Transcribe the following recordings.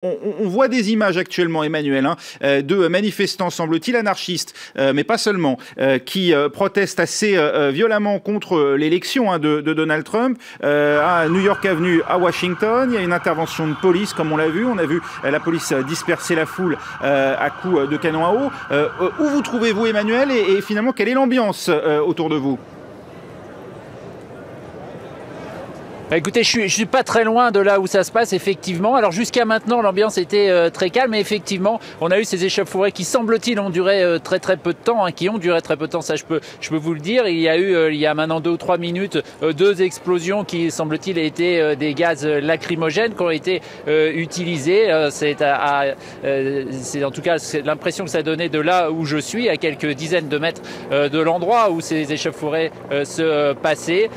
On voit des images actuellement, Emmanuel, hein, de manifestants, semble-t-il, anarchistes, mais pas seulement, qui protestent assez violemment contre l'élection de Donald Trump à New York Avenue à Washington. Il y a une intervention de police, comme on l'a vu. On a vu la police disperser la foule à coups de canon à eau. Où vous trouvez-vous, Emmanuel, et finalement, quelle est l'ambiance autour de vous? Bah écoutez, je suis pas très loin de là où ça se passe, effectivement. Alors jusqu'à maintenant, l'ambiance était très calme, mais effectivement, on a eu ces échauffourées qui, semble-t-il, ont duré très peu de temps, hein, qui ont duré très peu de temps, ça je peux vous le dire. Il y a eu, il y a maintenant 2 ou 3 minutes, 2 explosions qui, semble-t-il, étaient des gaz lacrymogènes qui ont été utilisés. C'est en tout cas l'impression que ça donnait de là où je suis, à quelques dizaines de mètres de l'endroit où ces échauffourées se passaient.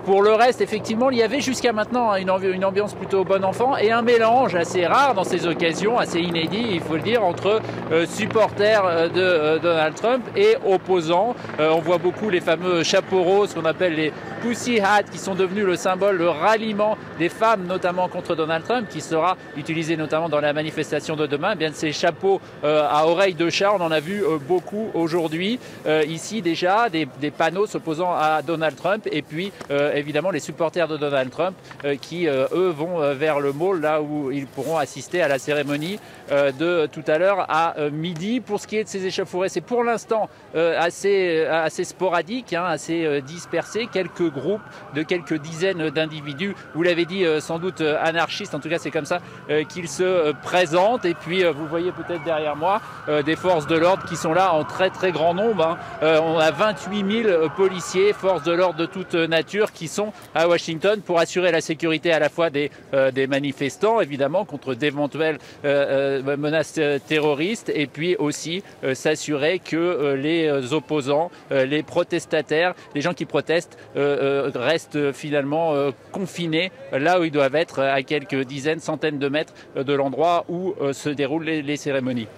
Pour le reste, effectivement, il y avait jusqu'à maintenant une ambiance plutôt bon enfant et un mélange assez rare dans ces occasions, assez inédit, il faut le dire, entre supporters de Donald Trump et opposants. On voit beaucoup les fameux chapeaux roses qu'on appelle les Pussy Hats, qui sont devenus le symbole, le ralliement des femmes, notamment contre Donald Trump, qui sera utilisé notamment dans la manifestation de demain. Eh bien, ces chapeaux à oreilles de chat, on en a vu beaucoup aujourd'hui. Ici déjà, des panneaux s'opposant à Donald Trump, et puis évidemment les supporters de Donald Trump qui, eux, vont vers le mall, là où ils pourront assister à la cérémonie de tout à l'heure à midi. Pour ce qui est de ces échauffourées, c'est pour l'instant assez sporadique, hein, assez dispersé. Quelques groupes de quelques dizaines d'individus, vous l'avez dit, sans doute anarchistes, en tout cas c'est comme ça qu'ils se présentent. Et puis vous voyez peut-être derrière moi des forces de l'ordre qui sont là en très grand nombre, hein. On a 28 000 policiers, forces de l'ordre de toute nature, qui sont à Washington pour assurer la sécurité à la fois des manifestants, évidemment, contre d'éventuelles menaces terroristes, et puis aussi s'assurer que les opposants, les protestataires, les gens qui protestent restent finalement confinés là où ils doivent être, à quelques dizaines, centaines de mètres de l'endroit où se déroulent les cérémonies.